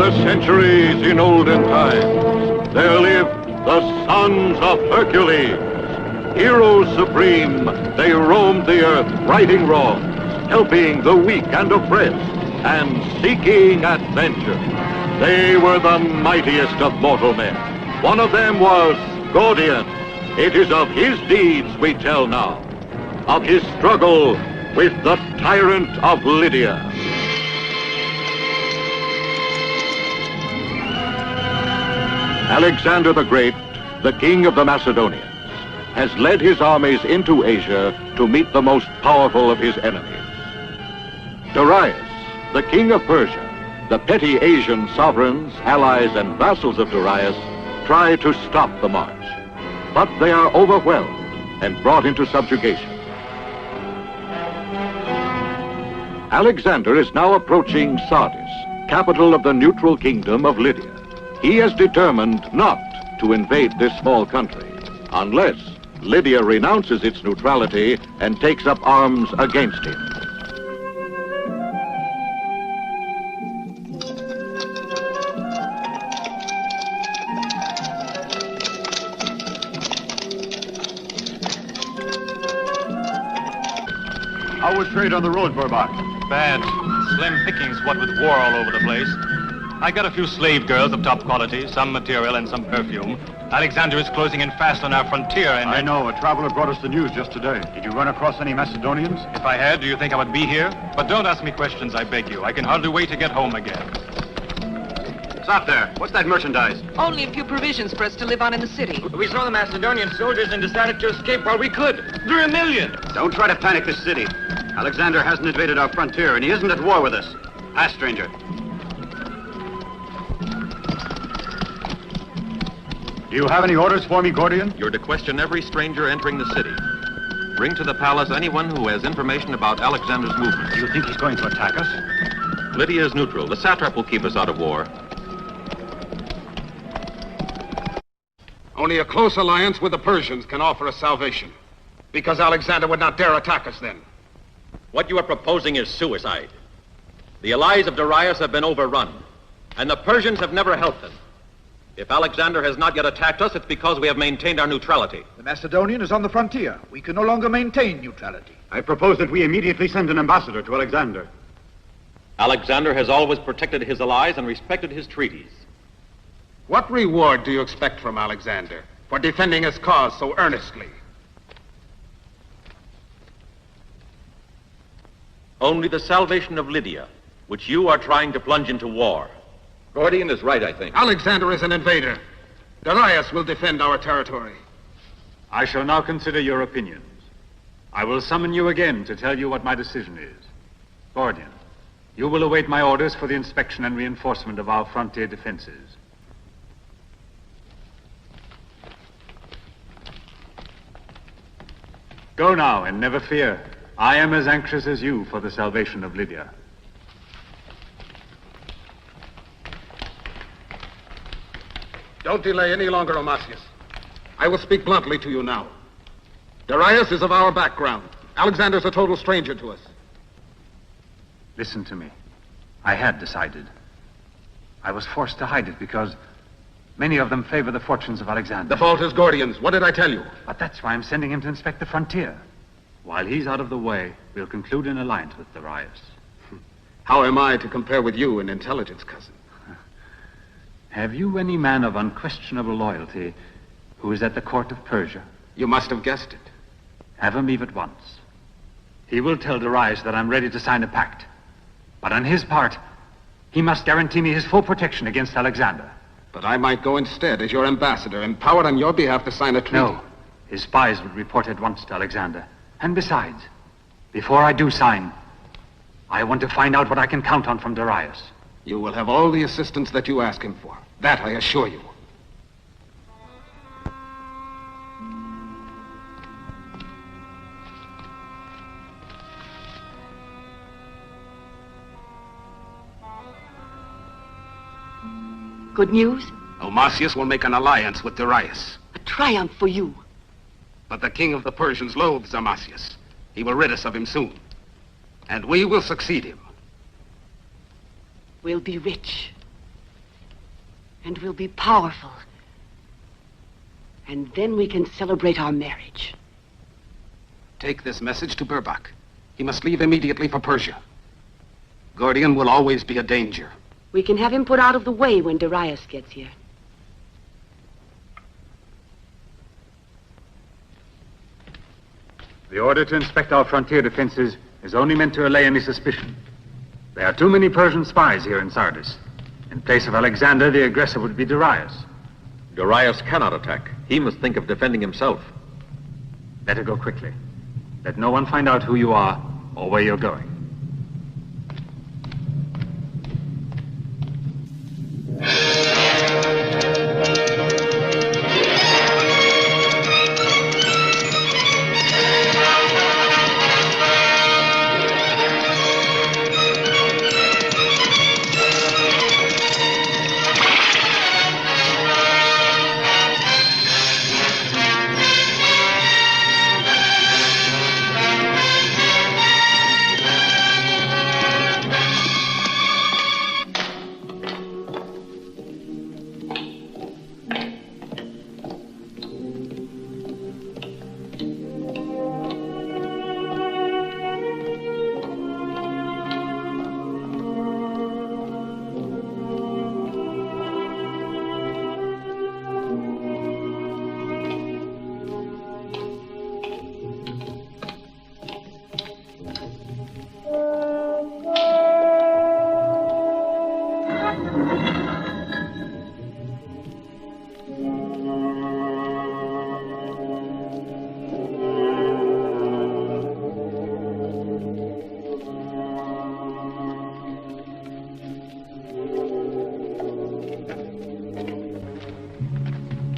the centuries in olden times, there lived the sons of Whercules. Heroes supreme, they roamed the earth, righting wrongs, helping the weak and oppressed, and seeking adventure. They were the mightiest of mortal men. One of them was Gordian. It is of his deeds we tell now, of his struggle with the tyrant of Lydia. Alexander the Great, the king of the Macedonians, has led his armies into Asia to meet the most powerful of his enemies. Darius, the king of Persia, the petty Asian sovereigns, allies, and vassals of Darius, try to stop the march. But they are overwhelmed and brought into subjugation. Alexander is now approaching Sardis, capital of the neutral kingdom of Lydia. He is determined not to invade this small country, unless Lydia renounces its neutrality and takes up arms against him. How was trade on the road, Burbach? Bad. Slim pickings, what with war all over the place. I got a few slave girls of top quality, some material and some perfume. Alexander is closing in fast on our frontier and... I know. A traveler brought us the news just today. Did you run across any Macedonians? If I had, do you think I would be here? But don't ask me questions, I beg you. I can hardly wait to get home again. Stop there. What's that merchandise? Only a few provisions for us to live on in the city. We saw the Macedonian soldiers and decided to escape while we could. There are a million. Don't try to panic this city. Alexander hasn't invaded our frontier, and he isn't at war with us. Pass, stranger. Do you have any orders for me, Gordian? You're to question every stranger entering the city. Bring to the palace anyone who has information about Alexander's movements. Do you think he's going to attack us? Lydia is neutral. The satrap will keep us out of war. Only a close alliance with the Persians can offer us salvation, because Alexander would not dare attack us then. What you are proposing is suicide. The allies of Darius have been overrun, and the Persians have never helped them. If Alexander has not yet attacked us, it's because we have maintained our neutrality. The Macedonian is on the frontier. We can no longer maintain neutrality. I propose that we immediately send an ambassador to Alexander. Alexander has always protected his allies and respected his treaties. What reward do you expect from Alexander for defending his cause so earnestly? Only the salvation of Lydia, which you are trying to plunge into war. Gordian is right, I think. Alexander is an invader. Darius will defend our territory. I shall now consider your opinions. I will summon you again to tell you what my decision is. Gordian, you will await my orders for the inspection and reinforcement of our frontier defenses. Go now, and never fear. I am as anxious as you for the salvation of Lydia. Don't delay any longer, Omasius. I will speak bluntly to you now. Darius is of our background. Alexander's a total stranger to us. Listen to me. I had decided. I was forced to hide it because many of them favor the fortunes of Alexander. The fault is Gordian's. What did I tell you? But that's why I'm sending him to inspect the frontier. While he's out of the way, we'll conclude an alliance with Darius. How am I to compare with you in intelligence, cousin? Have you any man of unquestionable loyalty who is at the court of Persia? You must have guessed it. Have him leave at once. He will tell Darius that I'm ready to sign a pact. But on his part, he must guarantee me his full protection against Alexander. But I might go instead as your ambassador, empowered on your behalf to sign a treaty. No. His spies would report at once to Alexander. And besides, before I do sign, I want to find out what I can count on from Darius. You will have all the assistance that you ask him for. That I assure you. Good news? Omasius will make an alliance with Darius. A triumph for you. But the king of the Persians loathes Omasius. He will rid us of him soon. And we will succeed him. We'll be rich. And we'll be powerful. And then we can celebrate our marriage. Take this message to Burbak. He must leave immediately for Persia. Gordian will always be a danger. We can have him put out of the way when Darius gets here. The order to inspect our frontier defenses is only meant to allay any suspicion. There are too many Persian spies here in Sardis. In place of Alexander, the aggressor would be Darius. Darius cannot attack. He must think of defending himself. Better go quickly. Let no one find out who you are or where you're going.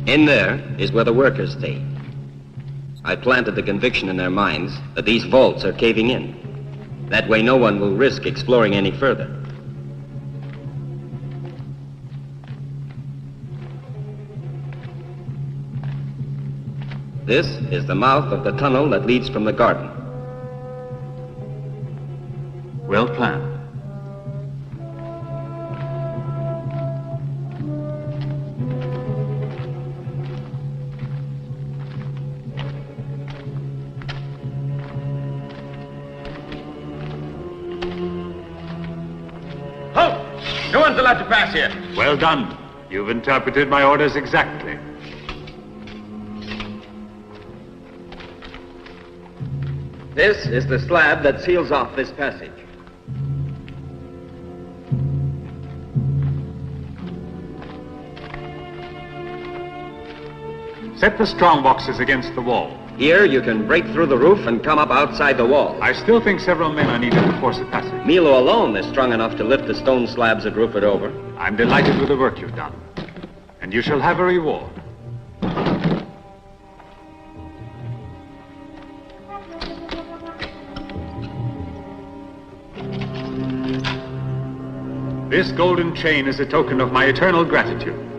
In there is where the workers stay. I planted the conviction in their minds that these vaults are caving in. That way no one will risk exploring any further. This is the mouth of the tunnel that leads from the garden. Well planned. No one's allowed to pass here. Well done. You've interpreted my orders exactly. This is the slab that seals off this passage. Set the strong boxes against the wall. Here you can break through the roof and come up outside the wall. I still think several men are needed to force a passage. Milo alone is strong enough to lift the stone slabs that roof it over. I'm delighted with the work you've done. And you shall have a reward. This golden chain is a token of my eternal gratitude.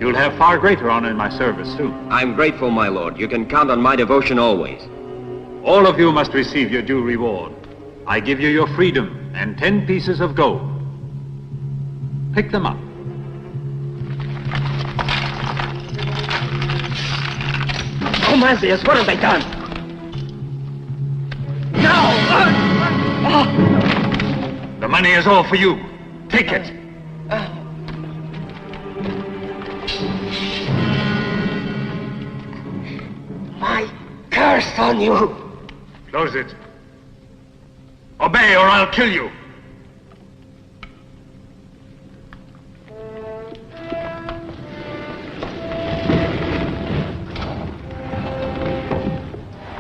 You'll have far greater honor in my service soon. I'm grateful, my lord. You can count on my devotion always. All of you must receive your due reward. I give you your freedom and 10 pieces of gold. Pick them up. Oh, Mazias, what have they done? No! The money is all for you. Take it. My curse on you! Close it. Obey or I'll kill you.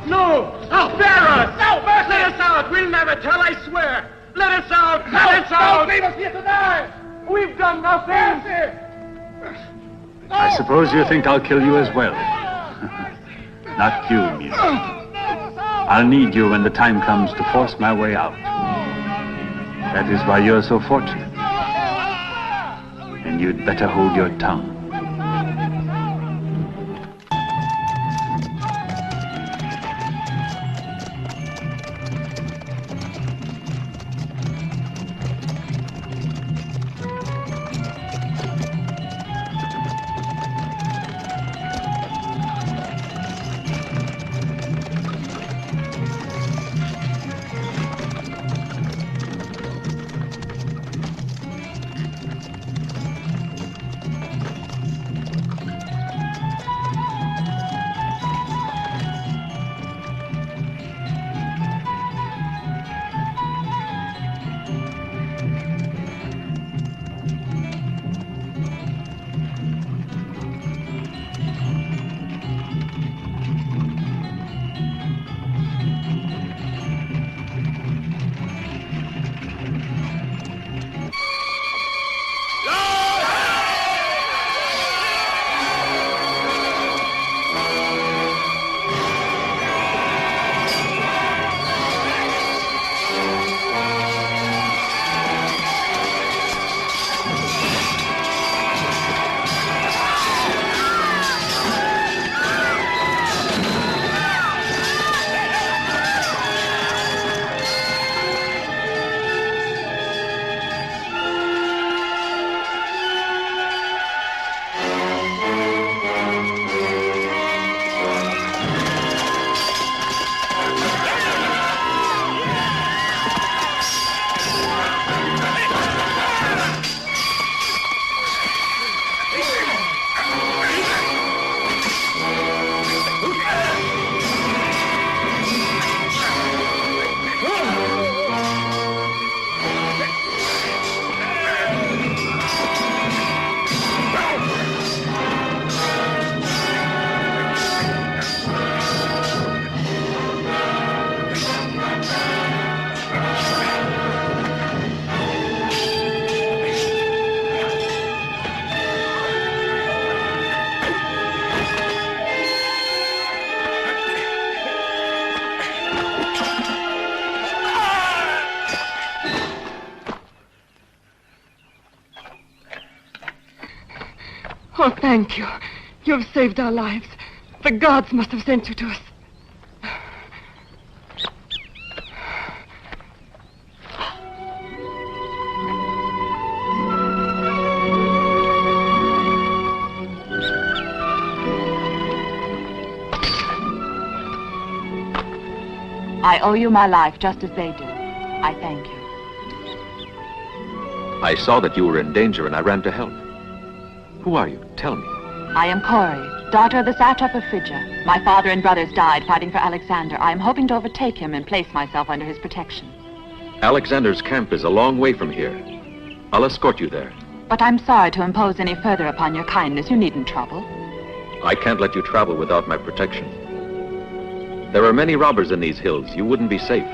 No! Oh, bear us! No, mercy! Let us out! We'll never tell, I swear! Let us out! Let us out! Don't leave us here to die! We've done nothing! I suppose you think I'll kill you as well. Not you, Milo. I'll need you when the time comes to force my way out. That is why you're so fortunate. And you'd better hold your tongue. Oh, thank you. You've saved our lives. The gods must have sent you to us. I owe you my life just as they do. I thank you. I saw that you were in danger and I ran to help. Who are you? Tell me. I am Corey, daughter of the satrap of Phrygia. My father and brothers died fighting for Alexander. I am hoping to overtake him and place myself under his protection. Alexander's camp is a long way from here. I'll escort you there. But I'm sorry to impose any further upon your kindness. You needn't trouble. I can't let you travel without my protection. There are many robbers in these hills. You wouldn't be safe.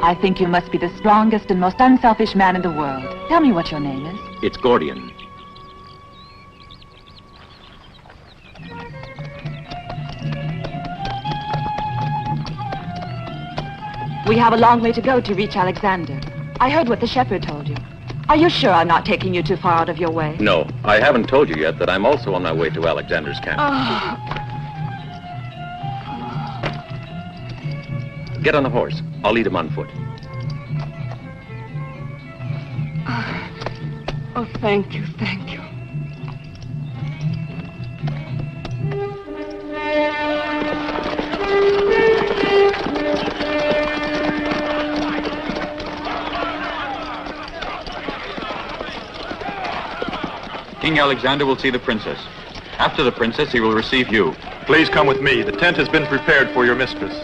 I think you must be the strongest and most unselfish man in the world. Tell me what your name is. It's Gordian. We have a long way to go to reach Alexander. I heard what the shepherd told you. Are you sure I'm not taking you too far out of your way? No, I haven't told you yet that I'm also on my way to Alexander's camp. Get on the horse. I'll lead him on foot. Oh, thank you, thank you. King Alexander will see the princess. After the princess, he will receive you. Please come with me. The tent has been prepared for your mistress.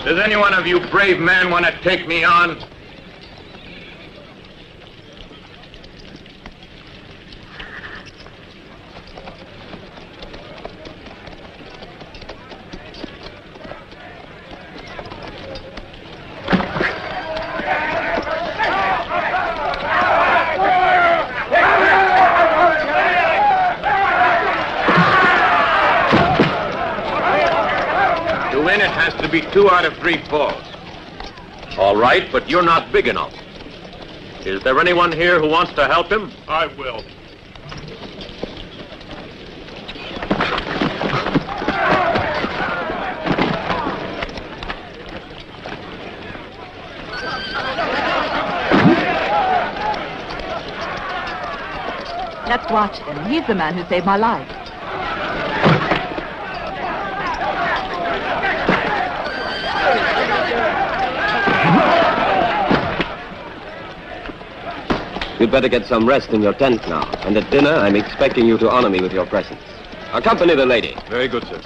Does any one of you brave men want to take me on? To win, it has to be 2 out of 3 falls. All right, but you're not big enough. Is there anyone here who wants to help him? I will. Let's watch him. He's the man who saved my life. You'd better get some rest in your tent now. And at dinner, I'm expecting you to honor me with your presence. Accompany the lady. Very good, sir.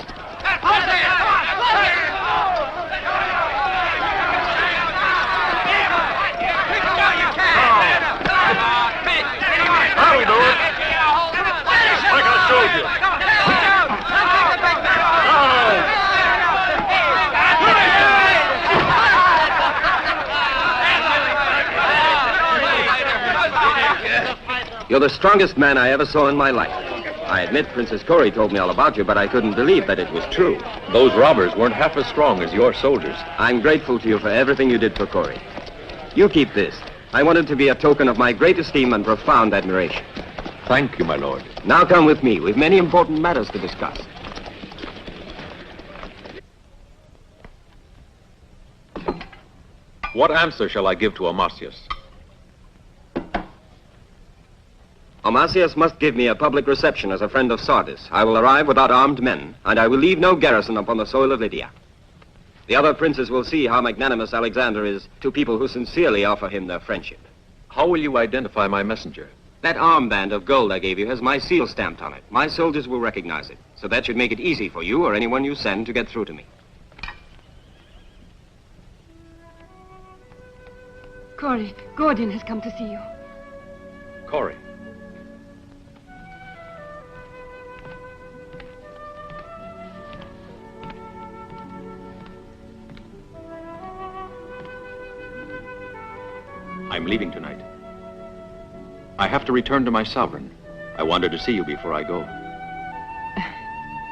How we do it? Like I showed you. You're the strongest man I ever saw in my life. I admit Princess Corey told me all about you, but I couldn't believe that it was true. Those robbers weren't half as strong as your soldiers. I'm grateful to you for everything you did for Corey. You keep this. I want it to be a token of my great esteem and profound admiration. Thank you, my lord. Now come with me. We've many important matters to discuss. What answer shall I give to Amasius? Omasius must give me a public reception as a friend of Sardis. I will arrive without armed men, and I will leave no garrison upon the soil of Lydia. The other princes will see how magnanimous Alexander is to people who sincerely offer him their friendship. How will you identify my messenger? That armband of gold I gave you has my seal stamped on it. My soldiers will recognize it, so that should make it easy for you or anyone you send to get through to me. Corey, Gordian has come to see you. Corey. I'm leaving tonight. I have to return to my sovereign. I wanted to see you before I go.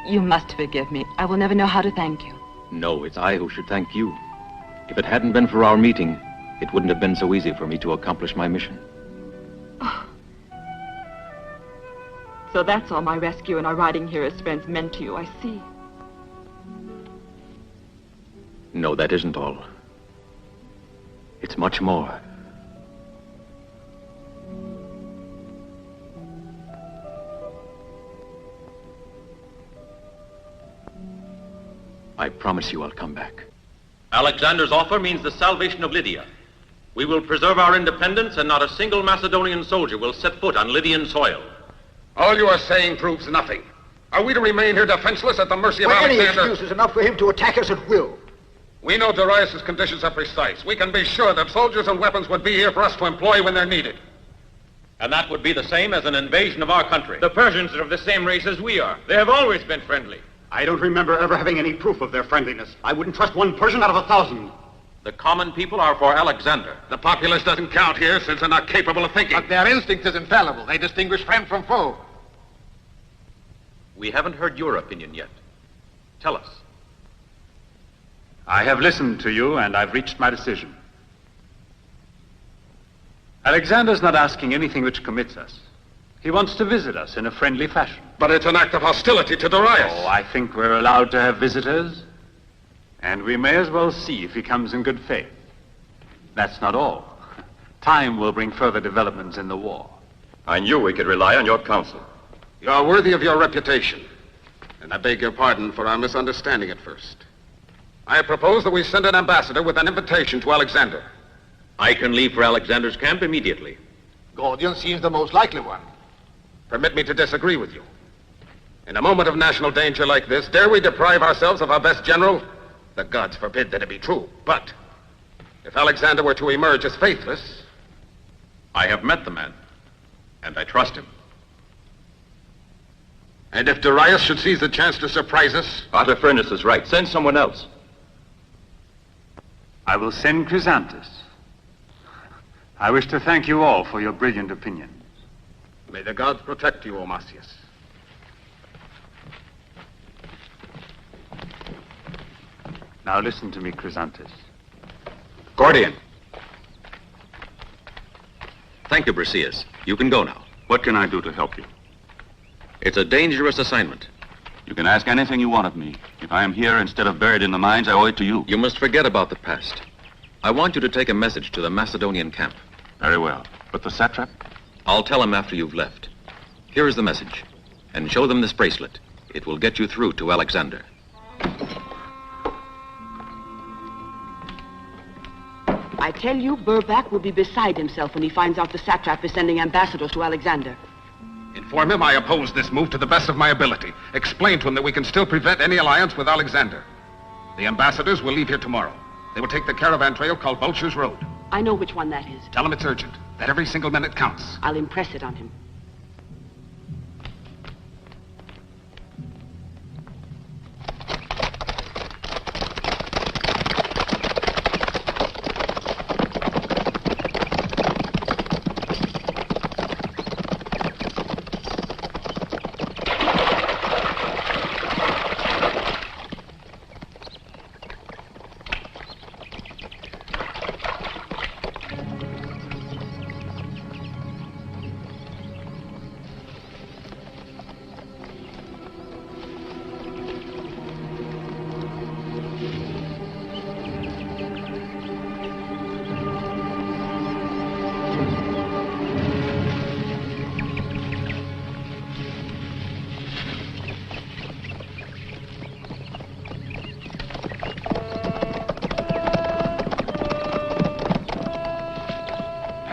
You must forgive me. I will never know how to thank you. No, it's I who should thank you. If it hadn't been for our meeting, it wouldn't have been so easy for me to accomplish my mission. Oh. So that's all my rescue and our riding here as friends meant to you, I see. No, that isn't all. It's much more. I promise you I'll come back. Alexander's offer means the salvation of Lydia. We will preserve our independence, and not a single Macedonian soldier will set foot on Lydian soil. All you are saying proves nothing. Are we to remain here defenseless at the mercy of Alexander? Any excuse is enough for him to attack us at will. We know Darius' conditions are precise. We can be sure that soldiers and weapons would be here for us to employ when they're needed. And that would be the same as an invasion of our country. The Persians are of the same race as we are. They have always been friendly. I don't remember ever having any proof of their friendliness. I wouldn't trust one Persian out of 1,000. The common people are for Alexander. The populace doesn't count here since they're not capable of thinking. But their instinct is infallible. They distinguish friend from foe. We haven't heard your opinion yet. Tell us. I have listened to you, and I've reached my decision. Alexander's not asking anything which commits us. He wants to visit us in a friendly fashion. But it's an act of hostility to Darius. Oh, I think we're allowed to have visitors. And we may as well see if he comes in good faith. That's not all. Time will bring further developments in the war. I knew we could rely on your counsel. You are worthy of your reputation. And I beg your pardon for our misunderstanding at first. I propose that we send an ambassador with an invitation to Alexander. I can leave for Alexander's camp immediately. Gordian seems the most likely one. Permit me to disagree with you. In a moment of national danger like this, dare we deprive ourselves of our best general? The gods forbid that it be true. But if Alexander were to emerge as faithless... I have met the man, and I trust him. And if Darius should seize the chance to surprise us? Artaphernes is right. Send someone else. I will send Chrysanthus. I wish to thank you all for your brilliant opinions. May the gods protect you, Omasius. Now listen to me, Chrysanthus. Gordian. Thank you, Briseus. You can go now. What can I do to help you? It's a dangerous assignment. You can ask anything you want of me. If I am here instead of buried in the mines, I owe it to you. You must forget about the past. I want you to take a message to the Macedonian camp. Very well. But the satrap? I'll tell him after you've left. Here is the message. And show them this bracelet. It will get you through to Alexander. I tell you, Burback will be beside himself when he finds out the satrap is sending ambassadors to Alexander. Inform him I oppose this move to the best of my ability. Explain to him that we can still prevent any alliance with Alexander. The ambassadors will leave here tomorrow. They will take the caravan trail called Vulture's Road. I know which one that is. Tell him it's urgent, that every single minute counts. I'll impress it on him.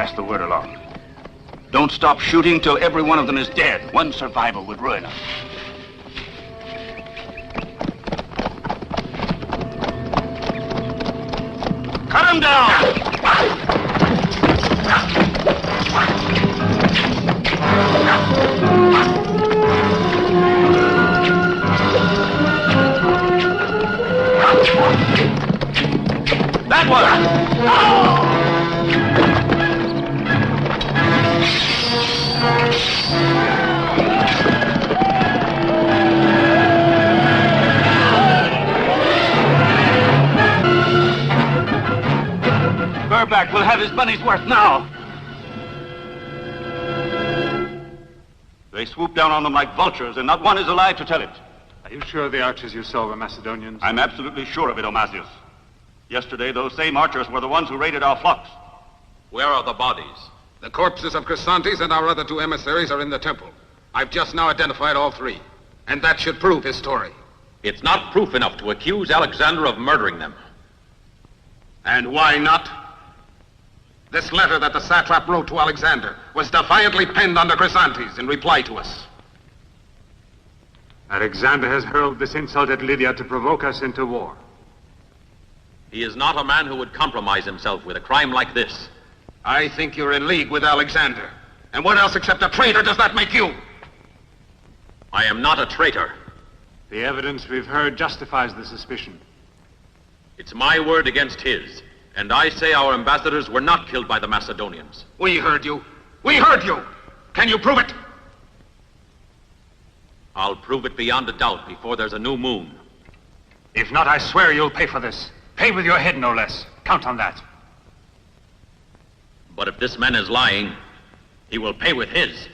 Pass the word along. Don't stop shooting till every one of them is dead. One survival would ruin us. Cut him down! That one! Oh! Burback will have his money's worth now. They swoop down on them like vultures, and not one is alive to tell it. Are you sure the archers you saw were Macedonians? I'm absolutely sure of it, Omasius. Yesterday, those same archers were the ones who raided our flocks. Where are the bodies? The corpses of Chrysantes and our other 2 emissaries are in the temple. I've just now identified all 3. And that should prove his story. It's not proof enough to accuse Alexander of murdering them. And why not? This letter that the satrap wrote to Alexander was defiantly penned under Chrysantes in reply to us. Alexander has hurled this insult at Lydia to provoke us into war. He is not a man who would compromise himself with a crime like this. I think you're in league with Alexander. And what else except a traitor does that make you? I am not a traitor. The evidence we've heard justifies the suspicion. It's my word against his. And I say our ambassadors were not killed by the Macedonians. We heard you. We heard you. Can you prove it? I'll prove it beyond a doubt before there's a new moon. If not, I swear you'll pay for this. Pay with your head, no less. Count on that. But if this man is lying, he will pay with his.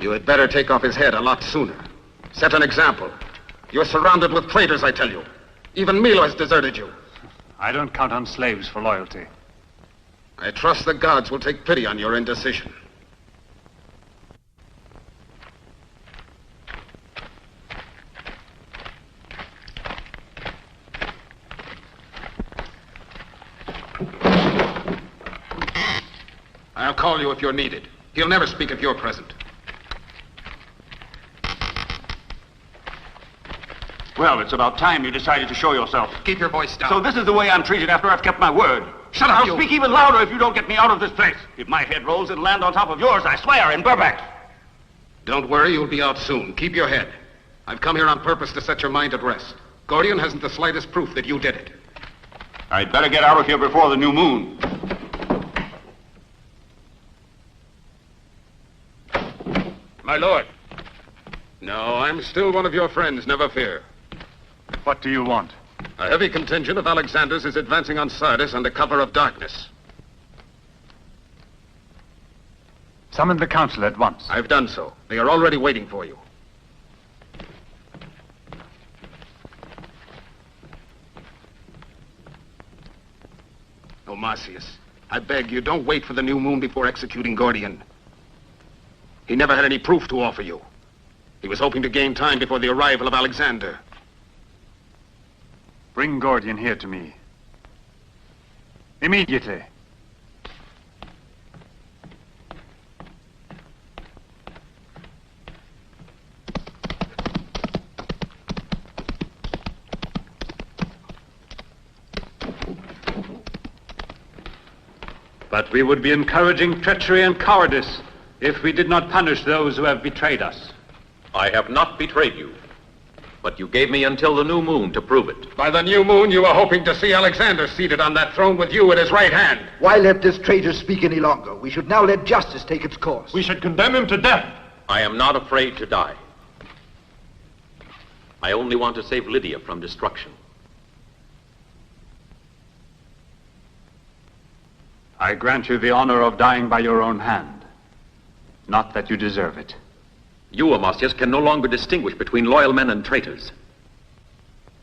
You had better take off his head a lot sooner. Set an example. You're surrounded with traitors, I tell you. Even Milo has deserted you. I don't count on slaves for loyalty. I trust the gods will take pity on your indecision. I'll call you if you're needed. He'll never speak if you're present. Well, it's about time you decided to show yourself. Keep your voice down. So this is the way I'm treated after I've kept my word. Shut up, I'll speak even louder if you don't get me out of this place. If my head rolls, it'll land on top of yours, I swear, in Burbank. Don't worry, you'll be out soon. Keep your head. I've come here on purpose to set your mind at rest. Gordian hasn't the slightest proof that you did it. I'd better get out of here before the new moon. My lord. No, I'm still one of your friends, never fear. What do you want? A heavy contingent of Alexander's is advancing on Sardis under cover of darkness. Summon the council at once. I've done so. They are already waiting for you. Omasius, I beg you, don't wait for the new moon before executing Gordian. He never had any proof to offer you. He was hoping to gain time before the arrival of Alexander. Bring Gordian here to me. Immediately. But we would be encouraging treachery and cowardice if we did not punish those who have betrayed us. I have not betrayed you, but you gave me until the new moon to prove it. By the new moon, you were hoping to see Alexander seated on that throne with you at his right hand. Why let this traitor speak any longer? We should now let justice take its course. We should condemn him to death. I am not afraid to die. I only want to save Lydia from destruction. I grant you the honor of dying by your own hand. Not that you deserve it. You, Amasius, can no longer distinguish between loyal men and traitors.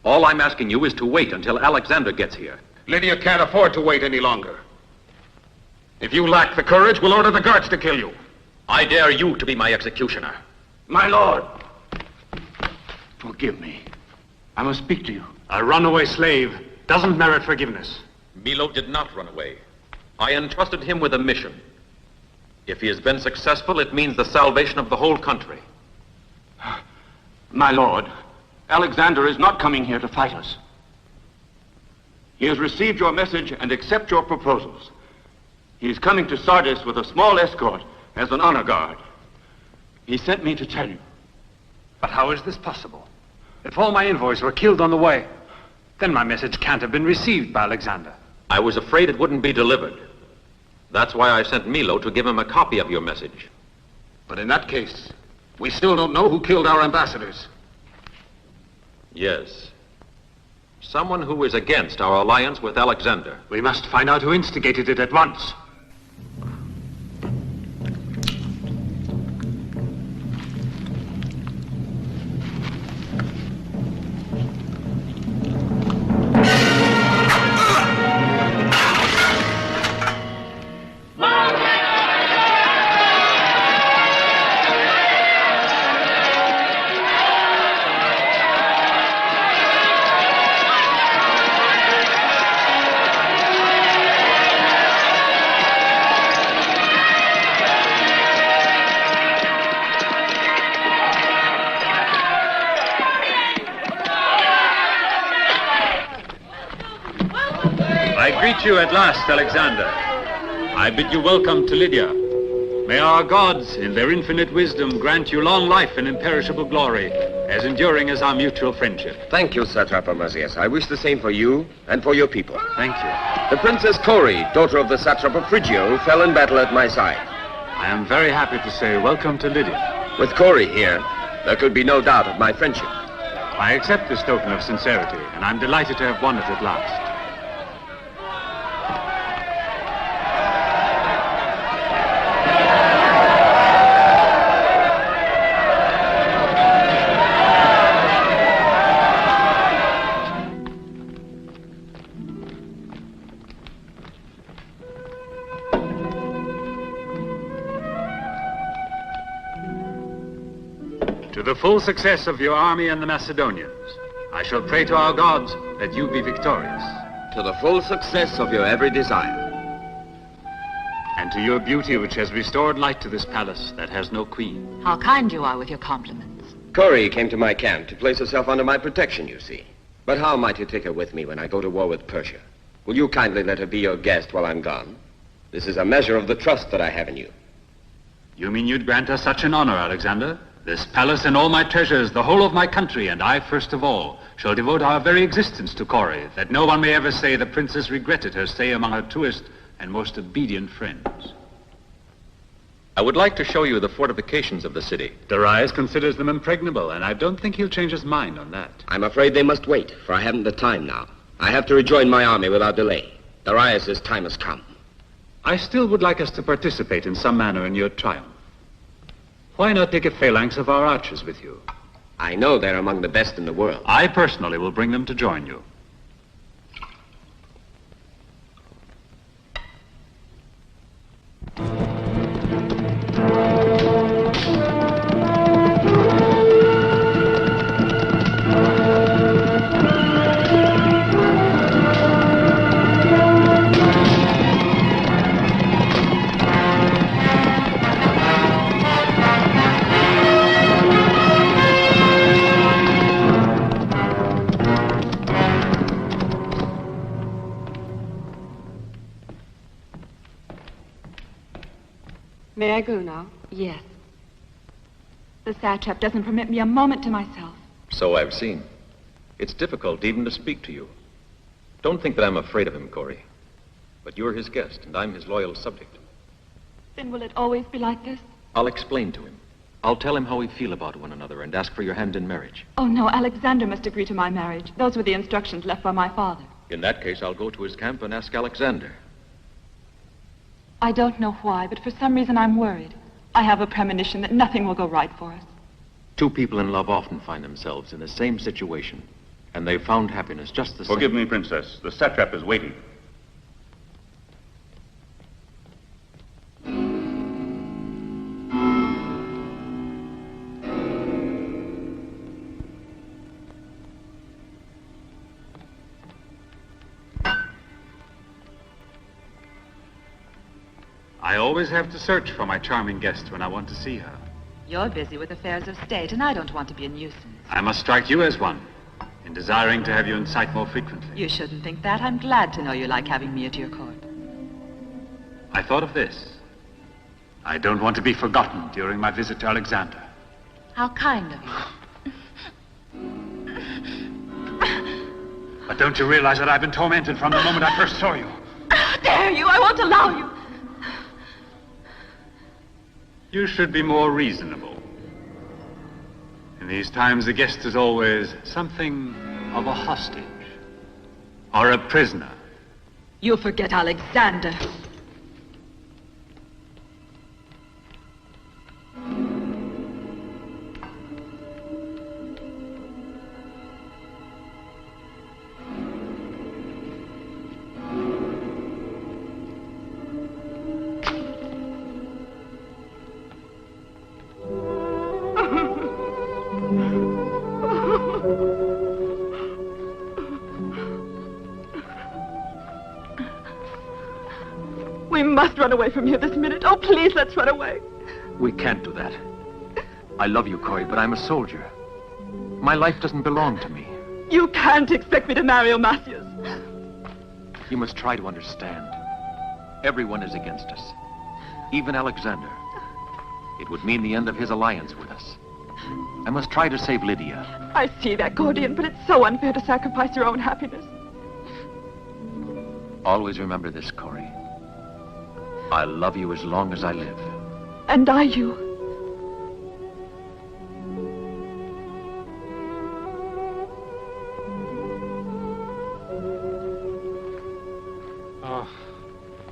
All I'm asking you is to wait until Alexander gets here. Lydia can't afford to wait any longer. If you lack the courage, we'll order the guards to kill you. I dare you to be my executioner. My lord, forgive me. I must speak to you. A runaway slave doesn't merit forgiveness. Milo did not run away. I entrusted him with a mission. If he has been successful, it means the salvation of the whole country. My lord, Alexander is not coming here to fight us. He has received your message and accepts your proposals. He is coming to Sardis with a small escort as an honor guard. He sent me to tell you. But how is this possible? If all my envoys were killed on the way, then my message can't have been received by Alexander. I was afraid it wouldn't be delivered. That's why I sent Milo to give him a copy of your message. But in that case, we still don't know who killed our ambassadors. Yes. Someone who is against our alliance with Alexander. We must find out who instigated it at once. You at last, Alexander. I bid you welcome to Lydia. May our gods, in their infinite wisdom, grant you long life and imperishable glory, as enduring as our mutual friendship. Thank you, Satrap Amazias. I wish the same for you and for your people. Thank you. The Princess Cori, daughter of the Satrap of Phrygia, who fell in battle at my side. I am very happy to say welcome to Lydia. With Cori here, there could be no doubt of my friendship. I accept this token of sincerity, and I'm delighted to have won it at last. To the full success of your army and the Macedonians, I shall pray to our gods that you be victorious. To the full success of your every desire. And to your beauty, which has restored light to this palace that has no queen. How kind you are with your compliments. Cori came to my camp to place herself under my protection, you see. But how am I to take her with me when I go to war with Persia? Will you kindly let her be your guest while I'm gone? This is a measure of the trust that I have in you. You mean you'd grant us such an honor, Alexander? This palace and all my treasures, the whole of my country, and I first of all, shall devote our very existence to Cori, that no one may ever say the princess regretted her stay among her truest and most obedient friends. I would like to show you the fortifications of the city. Darius considers them impregnable, and I don't think he'll change his mind on that. I'm afraid they must wait, for I haven't the time now. I have to rejoin my army without delay. Darius's time has come. I still would like us to participate in some manner in your triumph. Why not take a phalanx of our archers with you? I know they're among the best in the world. I personally will bring them to join you. May I go now? Yes. The satrap doesn't permit me a moment to myself. So I've seen. It's difficult even to speak to you. Don't think that I'm afraid of him, Cori. But you're his guest, and I'm his loyal subject. Then will it always be like this? I'll explain to him. I'll tell him how we feel about one another and ask for your hand in marriage. Oh, no, Alexander must agree to my marriage. Those were the instructions left by my father. In that case, I'll go to his camp and ask Alexander. I don't know why, but for some reason I'm worried. I have a premonition that nothing will go right for us. Two people in love often find themselves in the same situation, and they've found happiness just the same. Forgive me, Princess. The satrap is waiting. I always have to search for my charming guest when I want to see her. You're busy with affairs of state, and I don't want to be a nuisance. I must strike you as one, in desiring to have you in sight more frequently. You shouldn't think that. I'm glad to know you like having me at your court. I thought of this. I don't want to be forgotten during my visit to Alexander. How kind of you. But don't you realize that I've been tormented from the moment I first saw you? How dare you! I won't allow you! You should be more reasonable. In these times, the guest is always something of a hostage. Or a prisoner. You forget Alexander. We must run away from here this minute. Oh, please, let's run away. We can't do that. I love you, Corey, but I'm a soldier. My life doesn't belong to me. You can't expect me to marry Omasius. You must try to understand. Everyone is against us. Even Alexander. It would mean the end of his alliance with us. I must try to save Lydia. I see that, Gordian, but it's so unfair to sacrifice your own happiness. Always remember this, Corey. I'll love you as long as I live. And I you. Oh.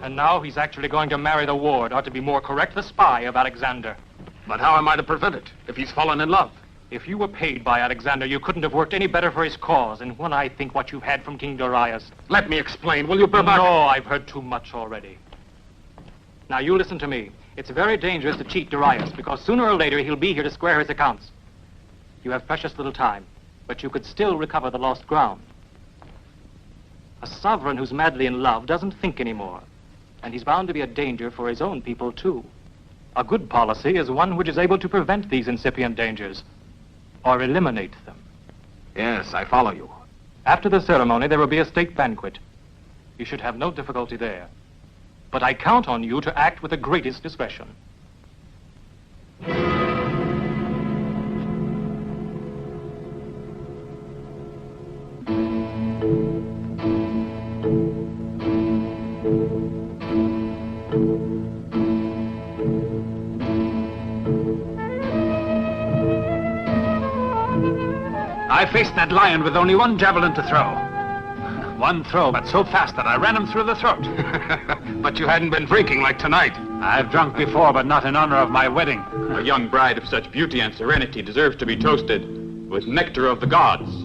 And now he's actually going to marry the ward, or to be more correct, the spy of Alexander. But how am I to prevent it, if he's fallen in love? If you were paid by Alexander, you couldn't have worked any better for his cause. And when I think what you've had from King Darius... Let me explain, will you, Burbach? No, I've heard too much already. Now, you listen to me. It's very dangerous to cheat Darius, because sooner or later he'll be here to square his accounts. You have precious little time, but you could still recover the lost ground. A sovereign who's madly in love doesn't think anymore, and he's bound to be a danger for his own people, too. A good policy is one which is able to prevent these incipient dangers, or eliminate them. Yes, I follow you. After the ceremony, there will be a state banquet. You should have no difficulty there. But I count on you to act with the greatest discretion. I faced that lion with only one javelin to throw. One throw, but so fast that I ran him through the throat. But you hadn't been drinking like tonight. I've drunk before, but not in honor of my wedding. A young bride of such beauty and serenity deserves to be toasted with nectar of the gods.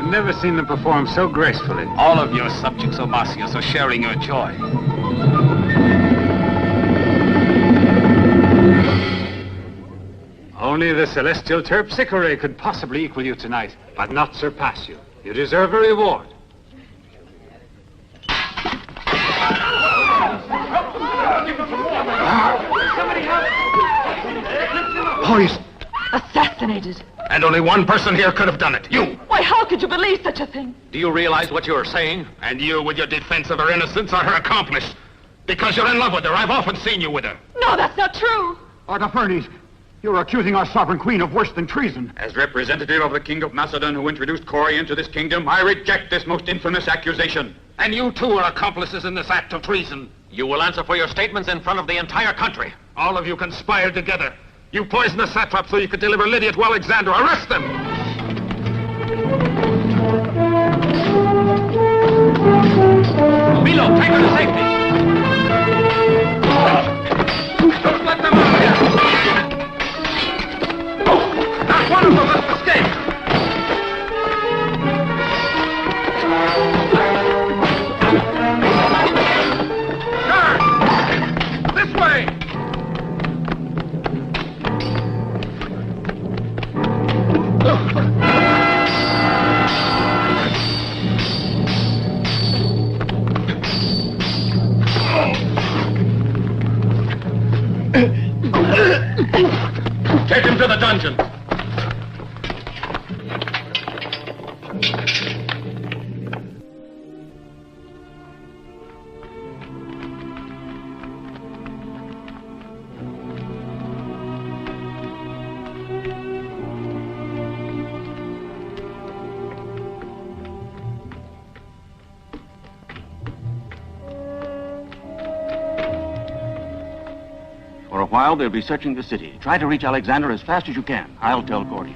Never seen them perform so gracefully. All of your subjects, Omasius, are sharing your joy. Only the celestial terpsichore could possibly equal you tonight, but not surpass you. You deserve a reward. Poison. Assassinated. And only one person here could have done it. You. Why, how could you believe such a thing? Do you realize what you are saying? And you, with your defense of her innocence, are her accomplice. Because you're in love with her. I've often seen you with her. No, that's not true. Artaphornes, you're accusing our sovereign queen of worse than treason. As representative of the king of Macedon who introduced Cory into this kingdom, I reject this most infamous accusation. And you too are accomplices in this act of treason. You will answer for your statements in front of the entire country. All of you conspired together. You poisoned the satrap so you could deliver Lydia to Alexander. Arrest them! Milo, take her to safety! Don't let them out here! Not one of them must escape! Guard! This way! Take him to the dungeon. For a while, they'll be searching the city. Try to reach Alexander as fast as you can. I'll tell Gordian.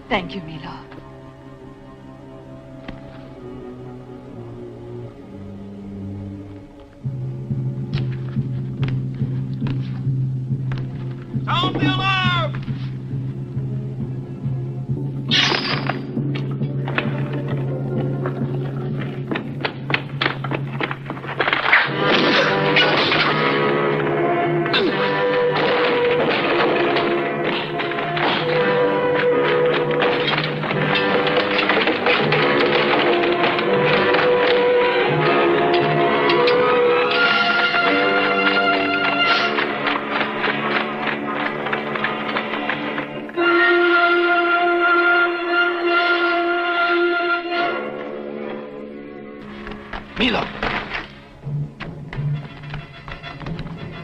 Thank you, Milo. Sound the alarm!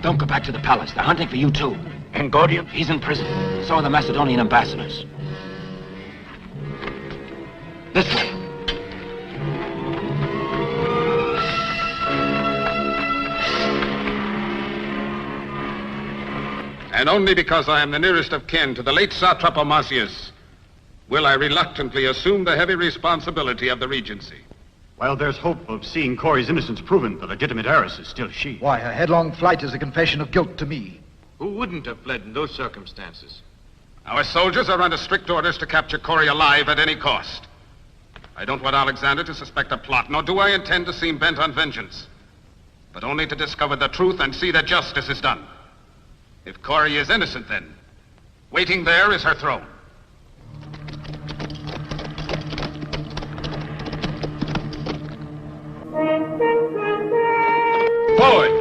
Don't go back to the palace. They're hunting for you, too. And Gordian? He's in prison. So are the Macedonian ambassadors. This way. And only because I am the nearest of kin to the late satrap Omasius will I reluctantly assume the heavy responsibility of the regency. While there's hope of seeing Cory's innocence proven, the legitimate heiress is still she. Why, her headlong flight is a confession of guilt to me. Who wouldn't have fled in those circumstances? Our soldiers are under strict orders to capture Cory alive at any cost. I don't want Alexander to suspect a plot, nor do I intend to seem bent on vengeance, but only to discover the truth and see that justice is done. If Cory is innocent, then, waiting there is her throne. Forward!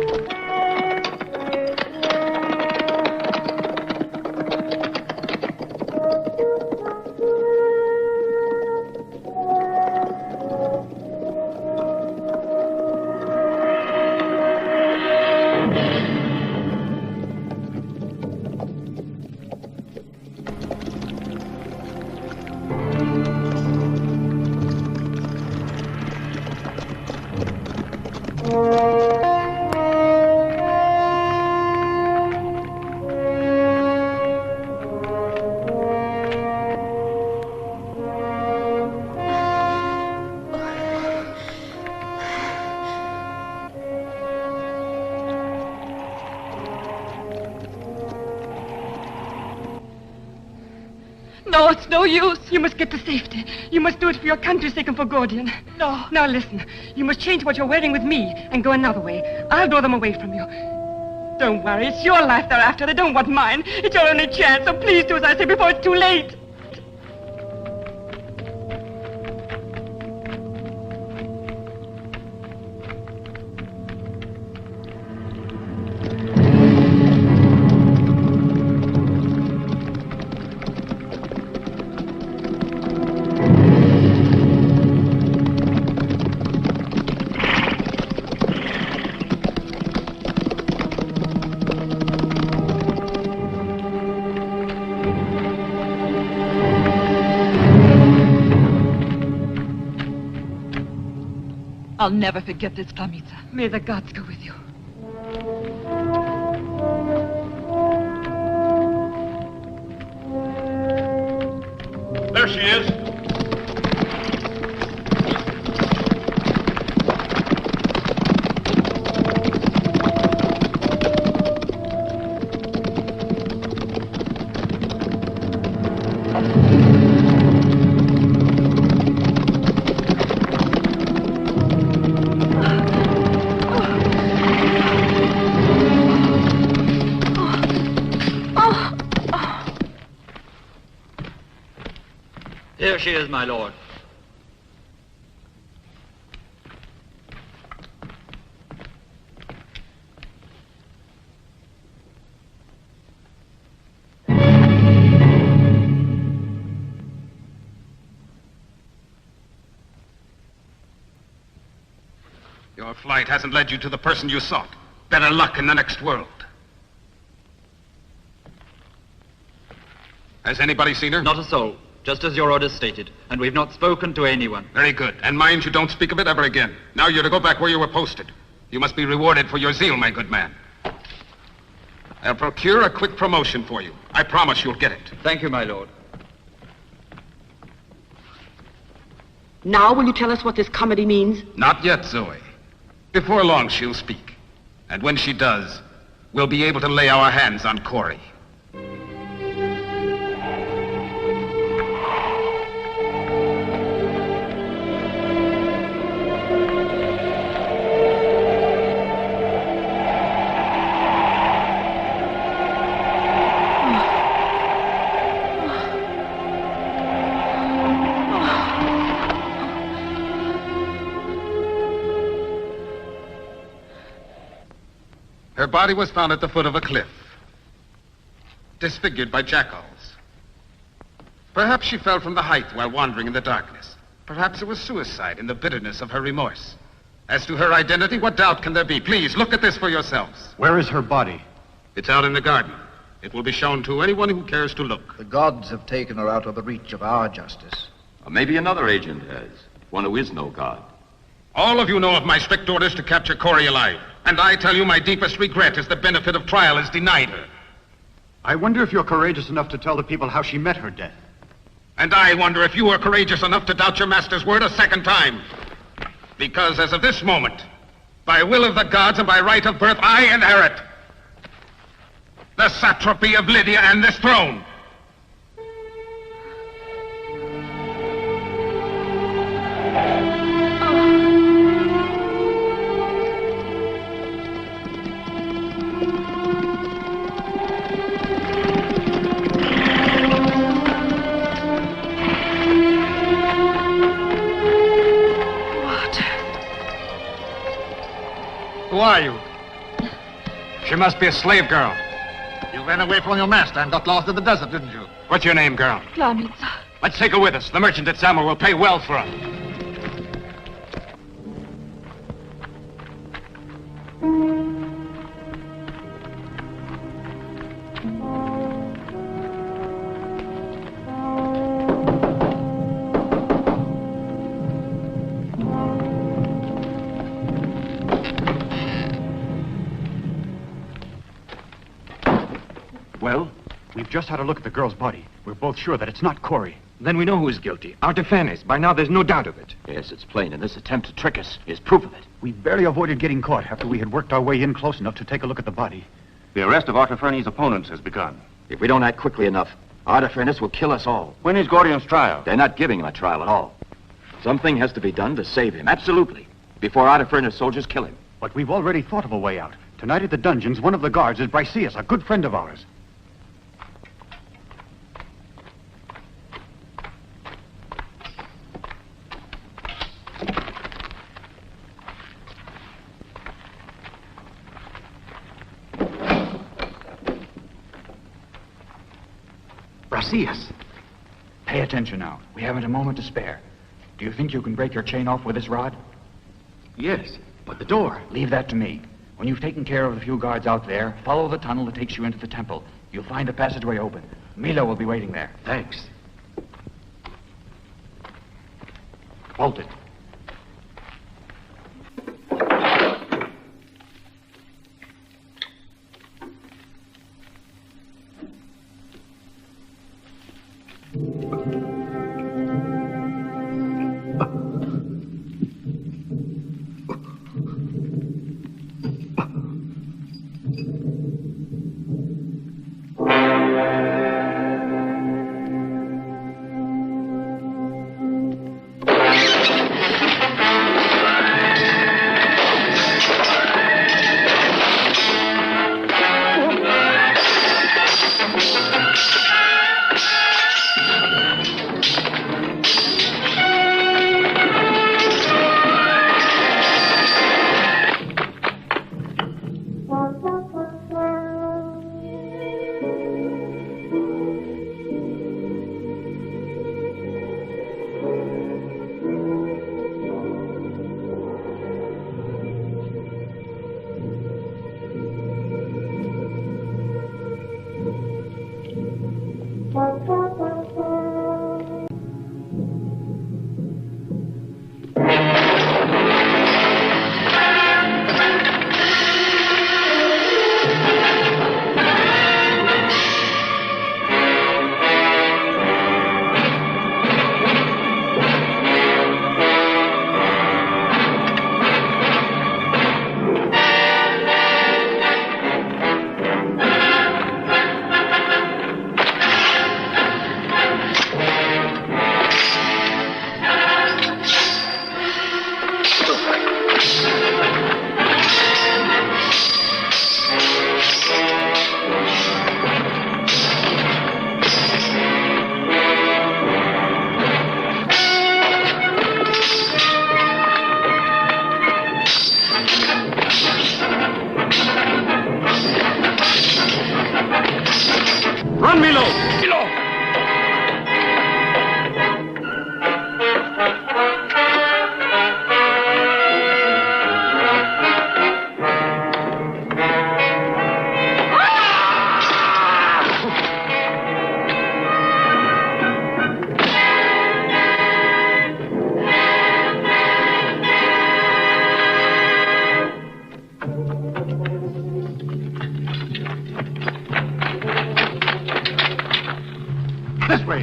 No, it's no use. You must get to safety. You must do it for your country's sake and for Gordian. No. Now listen. You must change what you're wearing with me and go another way. I'll draw them away from you. Don't worry. It's your life they're after. They don't want mine. It's your only chance. So please do as I say before it's too late. I'll never forget this, Klamita. May the gods go with you. There she is. Here she is, my lord. Your flight hasn't led you to the person you sought. Better luck in the next world. Has anybody seen her? Not a soul, just as your orders stated, and we've not spoken to anyone. Very good. And mind you don't speak of it ever again. Now you're to go back where you were posted. You must be rewarded for your zeal, my good man. I'll procure a quick promotion for you. I promise you'll get it. Thank you, my lord. Now will you tell us what this comedy means? Not yet, Zoe. Before long, she'll speak. And when she does, we'll be able to lay our hands on Corey. Her body was found at the foot of a cliff, disfigured by jackals. Perhaps she fell from the height while wandering in the darkness. Perhaps it was suicide in the bitterness of her remorse. As to her identity, what doubt can there be? Please, look at this for yourselves. Where is her body? It's out in the garden. It will be shown to anyone who cares to look. The gods have taken her out of the reach of our justice. Or maybe another agent has. One who is no god. All of you know of my strict orders to capture Corey alive. And I tell you my deepest regret is the benefit of trial is denied her. I wonder if you're courageous enough to tell the people how she met her death. And I wonder if you are courageous enough to doubt your master's word a second time. Because as of this moment, by will of the gods and by right of birth, I inherit the satrapy of Lydia and this throne. Who are you? She must be a slave girl. You ran away from your master and got lost in the desert, didn't you? What's your name, girl? Klamita. Let's take her with us. The merchant at Selma will pay well for her. Well, we've just had a look at the girl's body. We're both sure that it's not Corey. Then we know who is guilty. Artafanes. By now, there's no doubt of it. Yes, it's plain, and this attempt to trick us is proof of it. We barely avoided getting caught after we had worked our way in close enough to take a look at the body. The arrest of Artafernes' opponents has begun. If we don't act quickly enough, Artafanes will kill us all. When is Gordian's trial? They're not giving him a trial at all. Something has to be done to save him, absolutely, before Artafanes' soldiers kill him. But we've already thought of a way out. Tonight at the dungeons, one of the guards is Briseus, a good friend of ours. Briseus. Pay attention now. We haven't a moment to spare. Do you think you can break your chain off with this rod? Yes. But the door, leave that to me. When you've taken care of the few guards out there, follow the tunnel that takes you into the temple. You'll find a passageway open. Milo will be waiting there. Thanks. Bolt it.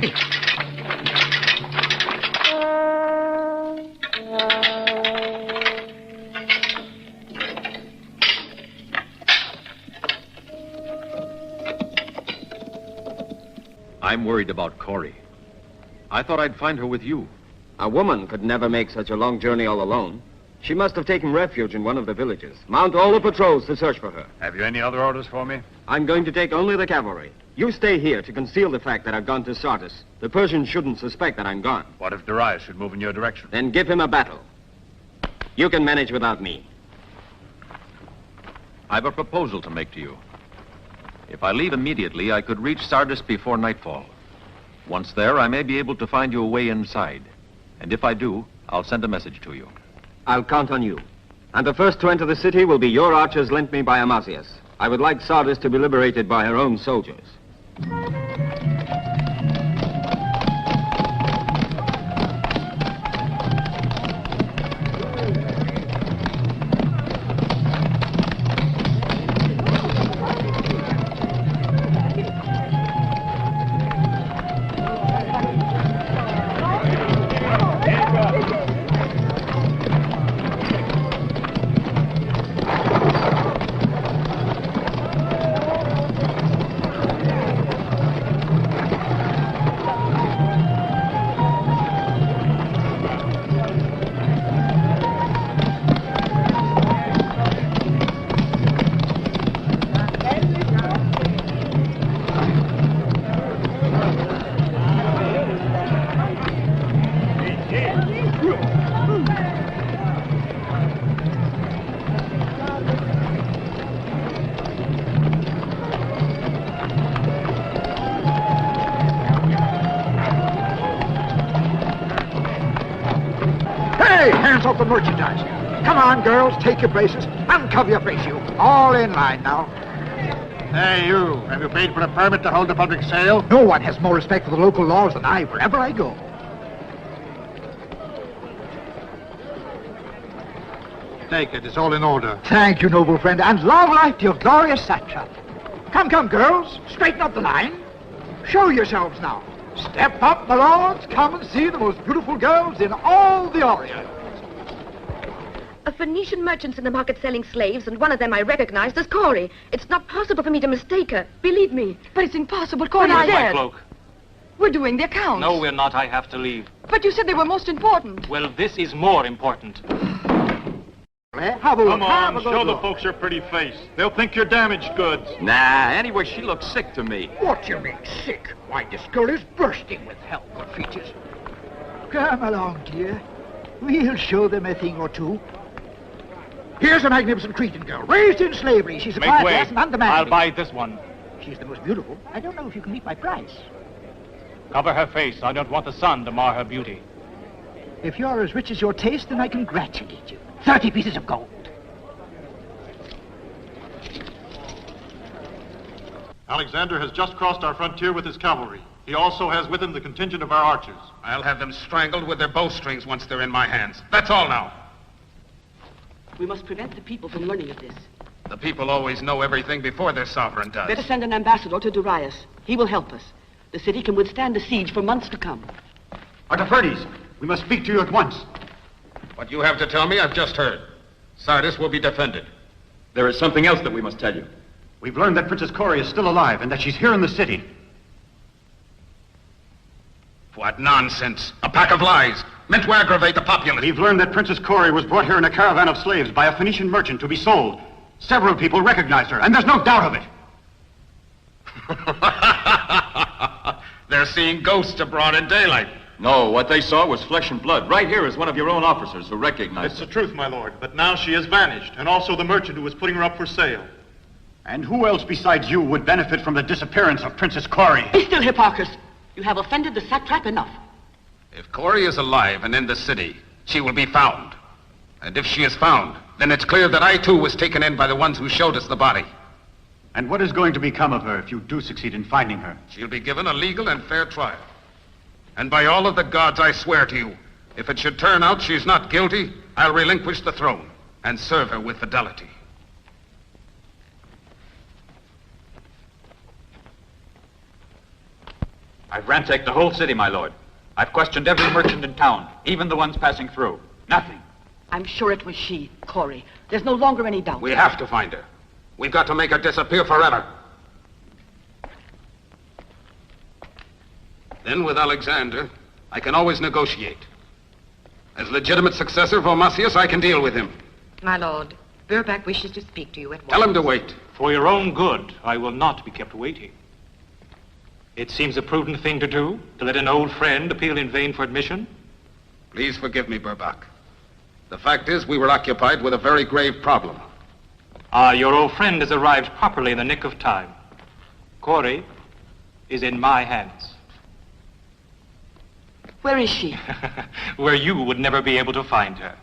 me. I'm worried about Corey. I thought I'd find her with you. A woman could never make such a long journey all alone. She must have taken refuge in one of the villages. Mount all the patrols to search for her. Have you any other orders for me? I'm going to take only the cavalry. You stay here to conceal the fact that I've gone to Sardis. The Persians shouldn't suspect that I'm gone. What if Darius should move in your direction? Then give him a battle. You can manage without me. I've a proposal to make to you. If I leave immediately, I could reach Sardis before nightfall. Once there, I may be able to find you a way inside. And if I do, I'll send a message to you. I'll count on you. And the first to enter the city will be your archers lent me by Amasius. I would like Sardis to be liberated by her own soldiers. Hands off the merchandise. Come on, girls, take your places. Uncover your face, you. All in line now. Hey, you. Have you paid for a permit to hold the public sale? No one has more respect for the local laws than I, wherever I go. Take it. It's all in order. Thank you, noble friend, and long life to your glorious satrap. Come, come, girls. Straighten up the line. Show yourselves now. Step up, my lords. Come and see the most beautiful girls in all the Orient. A Phoenician merchant's in the market selling slaves, and one of them I recognized as Corey. It's not possible for me to mistake her. Believe me. But it's impossible. Corey Where's is my dead. cloak? We're doing the accounts. No, we're not. I have to leave. But you said they were most important. Well, this is more important. Come on, show the folks your pretty face. They'll think you're damaged goods. Nah, anyway, she looks sick to me. What do you mean, sick? Why, this girl is bursting with health and features. Come along, dear. We'll show them a thing or two. Here's a magnificent Cretan girl, raised in slavery. She's a Make quiet way. lass and undemanding. I'll buy this one. She's the most beautiful. I don't know if you can meet my price. Cover her face. I don't want the sun to mar her beauty. If you're as rich as your taste, then I congratulate you. 30 pieces of gold. Alexander has just crossed our frontier with his cavalry. He also has with him the contingent of our archers. I'll have them strangled with their bowstrings once they're in my hands. That's all now. We must prevent the people from learning of this. The people always know everything before their sovereign does. Better send an ambassador to Darius. He will help us. The city can withstand a siege for months to come. Artafernes, we must speak to you at once. What you have to tell me, I've just heard. Sardis will be defended. There is something else that we must tell you. We've learned that Princess Corey is still alive and that she's here in the city. What nonsense. A pack of lies, meant to aggravate the populace. We've learned that Princess Corey was brought here in a caravan of slaves by a Phoenician merchant to be sold. Several people recognized her, and there's no doubt of it. They're seeing ghosts abroad in daylight. No, what they saw was flesh and blood. Right here is one of your own officers who recognized It's the truth, my lord, but now she has vanished, and also the merchant who was putting her up for sale. And who else besides you would benefit from the disappearance of Princess Corey? Be still, Hipparchus. You have offended the satrap enough. If Corey is alive and in the city, she will be found. And if she is found, then it's clear that I too was taken in by the ones who showed us the body. And what is going to become of her if you do succeed in finding her? She'll be given a legal and fair trial. And by all of the gods, I swear to you, if it should turn out she's not guilty, I'll relinquish the throne and serve her with fidelity. I've ransacked the whole city, my lord. I've questioned every merchant in town, even the ones passing through. Nothing. I'm sure it was she, Corey. There's no longer any doubt. We have to find her. We've got to make her disappear forever. Then with Alexander, I can always negotiate. As legitimate successor of Omasius, I can deal with him. My lord, Burback wishes to speak to you at once. Tell him to wait. For your own good, I will not be kept waiting. It seems a prudent thing to do, to let an old friend appeal in vain for admission. Please forgive me, Burback. The fact is, we were occupied with a very grave problem. Your old friend has arrived properly in the nick of time. Corey is in my hands. Where is she? Where you would never be able to find her.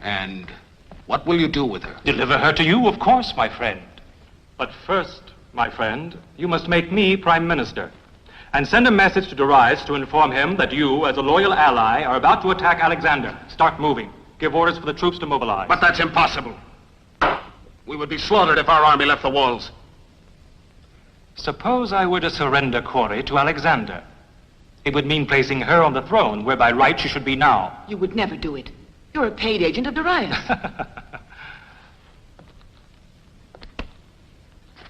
And what will you do with her? Deliver her to you, of course, my friend. But first, my friend, you must make me Prime Minister. And send a message to Darius to inform him that you, as a loyal ally, are about to attack Alexander. Start moving. Give orders for the troops to mobilize. But that's impossible. We would be slaughtered if our army left the walls. Suppose I were to surrender Corey to Alexander. It would mean placing her on the throne, where by right she should be now. You would never do it. You're a paid agent of Darius.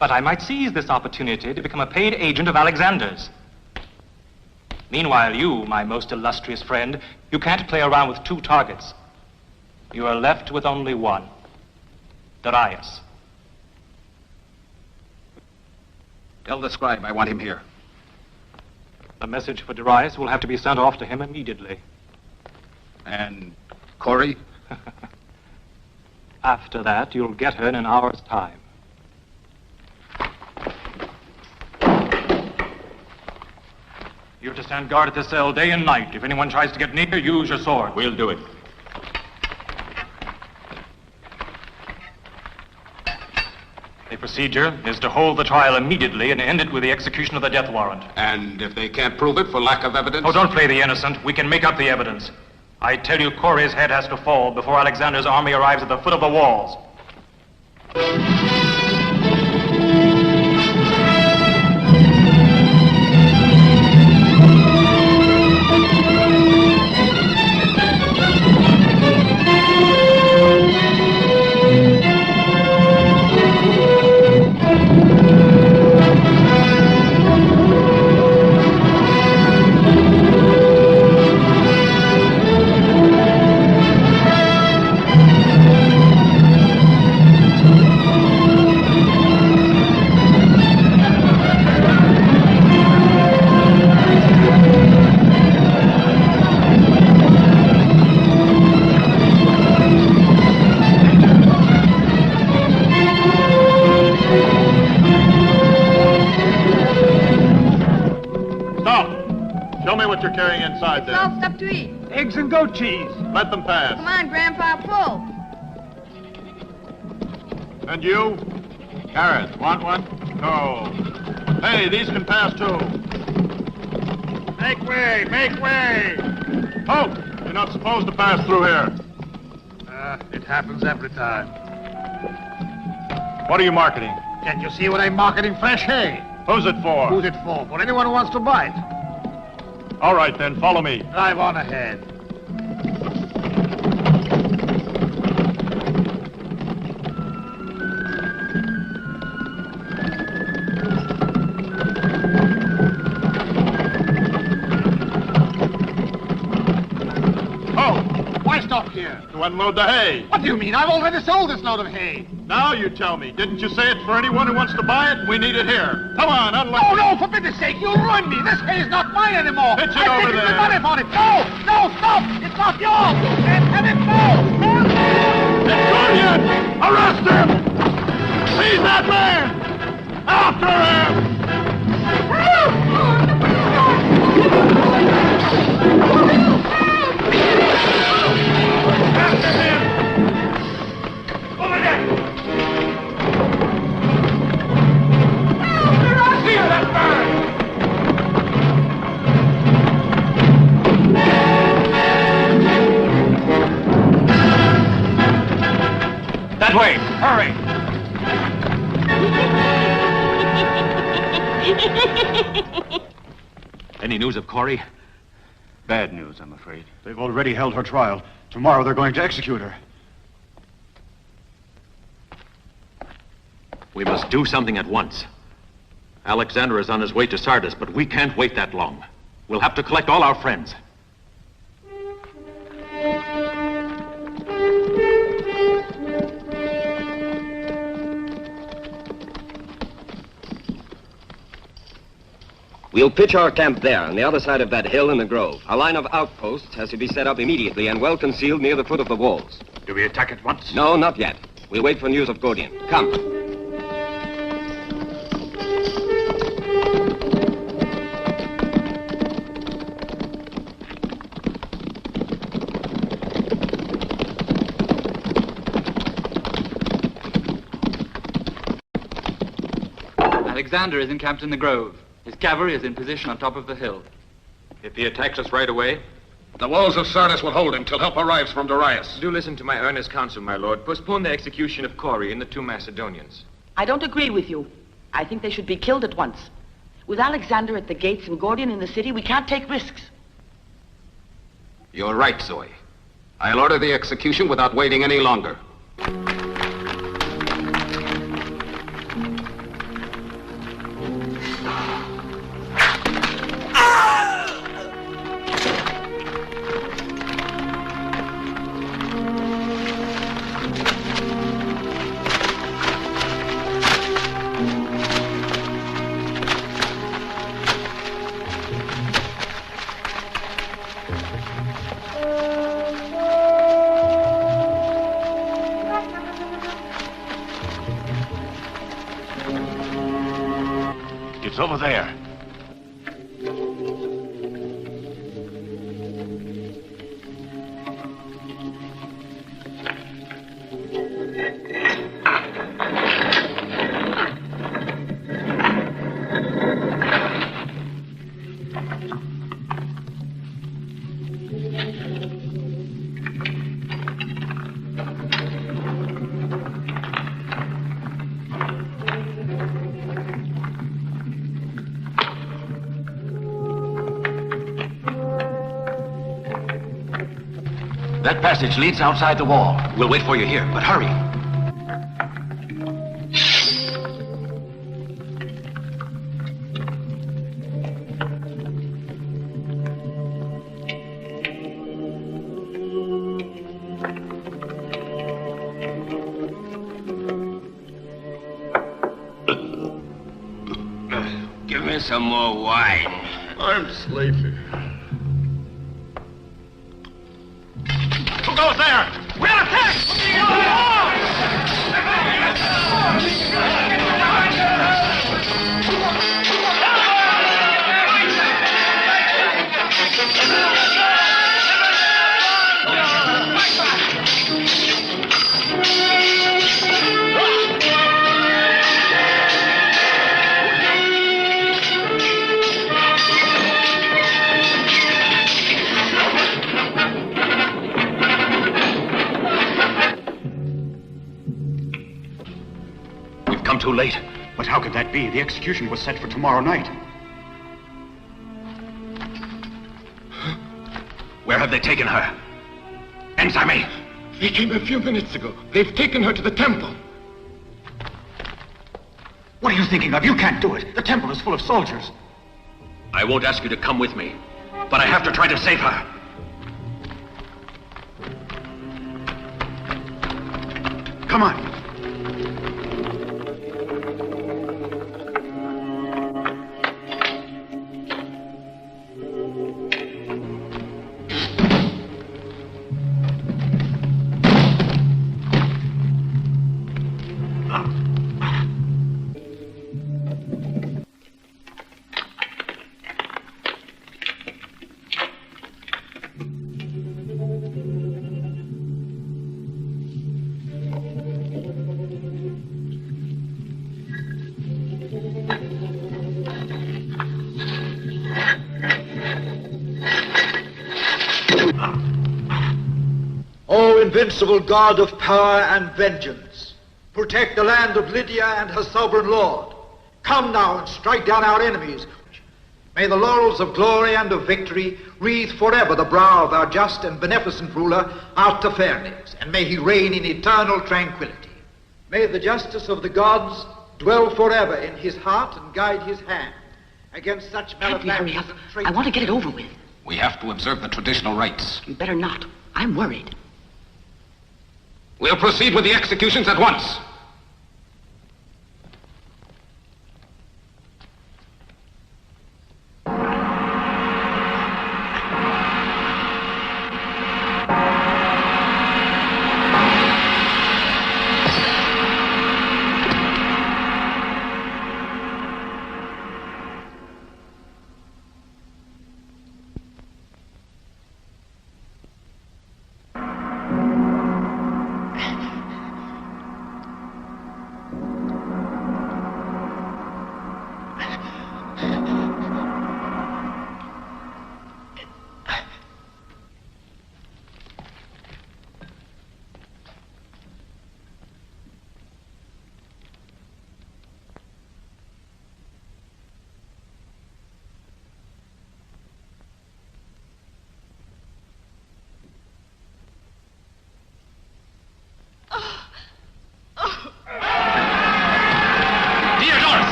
But I might seize this opportunity to become a paid agent of Alexander's. Meanwhile, you, my most illustrious friend, you can't play around with two targets. You are left with only one. Darius. Tell the scribe I want him here. The message for Darius will have to be sent off to him immediately. And Corey? After that, you'll get her in an hour's time. You're to stand guard at this cell day and night. If anyone tries to get near, use your sword. We'll do it. The procedure is to hold the trial immediately and end it with the execution of the death warrant. And if they can't prove it for lack of evidence? Oh, don't play the innocent. We can make up the evidence. I tell you, Corey's head has to fall before Alexander's army arrives at the foot of the walls. Carrying inside there? Salt stuff to eat. Eggs and goat cheese. Let them pass. Come on, Grandpa, pull. And you? Carrots. Want one? No. Hey, these can pass too. Make way! Make way! Halt! You're not supposed to pass through here. It happens every time. What are you marketing? Can't you see what I'm marketing? Fresh hay. Who's it for? Who's it for? For anyone who wants to buy it. All right, then. Follow me. Drive on ahead. Oh! Why stop here? To unload the hay. What do you mean? I've already sold this load of hay. Now you tell me. Didn't you say it's for anyone who wants to buy it? We need it here. Come on, unload. Oh, no, for pity's sake, you'll ruin me. This hay is not mine anymore. Pitch it over there. I money for it. No, no, stop. It's not yours. You can't have it. No. It's Julian! Arrest him! Seize that man! After him! After him! Over there! Seal that man! That way! Hurry! any news of Corey? Bad news, I'm afraid. They've already held her trial. Tomorrow they're going to execute her. We must do something at once. Alexander is on his way to Sardis, but we can't wait that long. We'll have to collect all our friends. We'll pitch our camp there, on the other side of that hill in the grove. A line of outposts has to be set up immediately and well concealed near the foot of the walls. Do we attack at once? No, not yet. We'll wait for news of Gordian. Come. Alexander is encamped in the grove. His cavalry is in position on top of the hill. If he attacks us right away, the walls of Sardis will hold him till help arrives from Darius. Do listen to my earnest counsel, my lord. Postpone the execution of Corey and the 2 Macedonians. I don't agree with you. I think they should be killed at once. With Alexander at the gates and Gordian in the city, we can't take risks. You're right, Zoe. I'll order the execution without waiting any longer. It's over there. That passage leads outside the wall. We'll wait for you here, but hurry. Give me some more wine. I'm sleepy. Who goes there? We're Too late. But how could that be? The execution was set for tomorrow night. Where have they taken her? Answer me. They came a few minutes ago. They've taken her to the temple. What are you thinking of? You can't do it. The temple is full of soldiers. I won't ask you to come with me, but I have to try to save her. Come on. Invincible God of power and vengeance, protect the land of Lydia and her sovereign lord. Come now and strike down our enemies. May the laurels of glory and of victory wreathe forever the brow of our just and beneficent ruler, Artafernes, and may he reign in eternal tranquility. May the justice of the gods dwell forever in his heart and guide his hand against such malefactors and traitors. I want to get it over with. We have to observe the traditional rites. You better not. I'm worried. We'll proceed with the executions at once.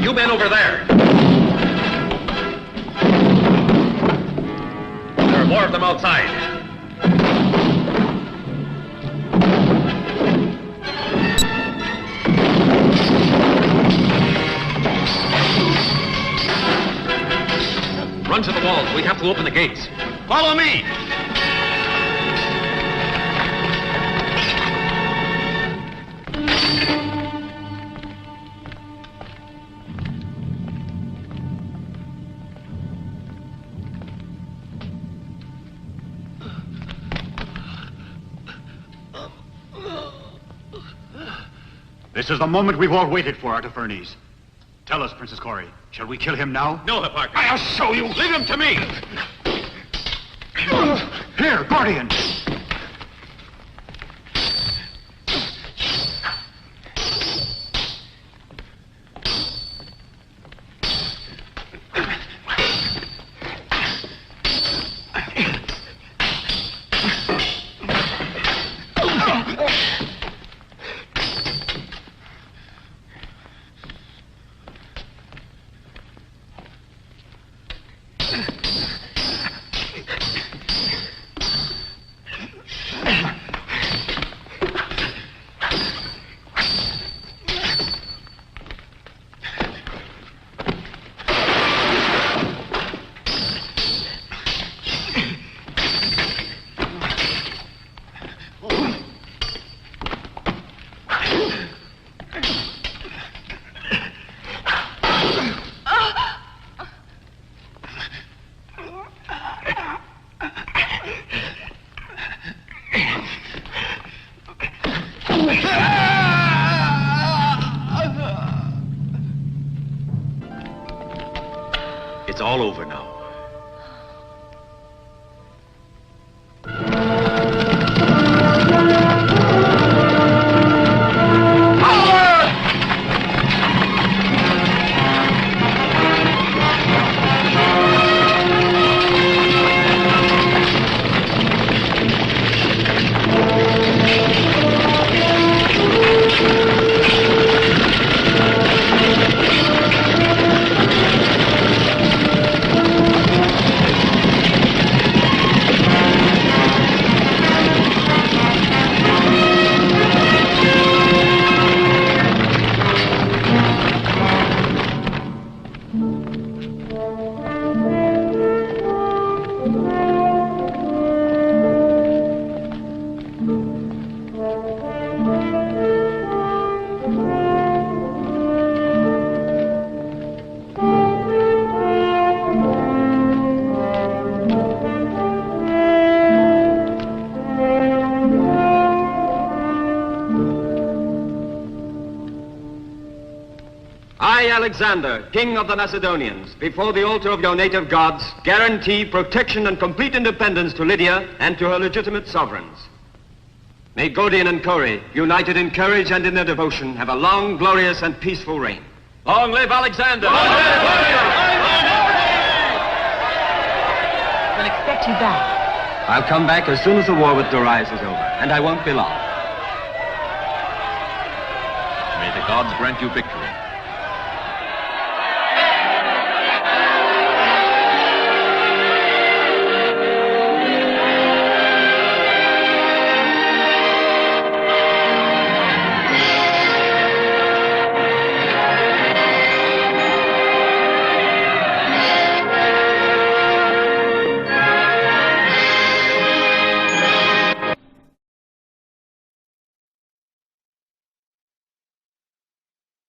You men over there. There are more of them outside. Run to the walls. We have to open the gates. Follow me. This is the moment we've all waited for, Artafernes. Tell us, Princess Corey, shall we kill him now? No, Hipparchus. I'll show you. Leave him to me. Here, Guardian. It's all over now. I, Alexander, king of the Macedonians, before the altar of your native gods, guarantee protection and complete independence to Lydia and to her legitimate sovereigns. May Gordian and Corey, united in courage and in their devotion, have a long, glorious, and peaceful reign. Long live Alexander! We'll expect you back. I'll come back as soon as the war with Darius is over, and I won't be long. May the gods grant you victory.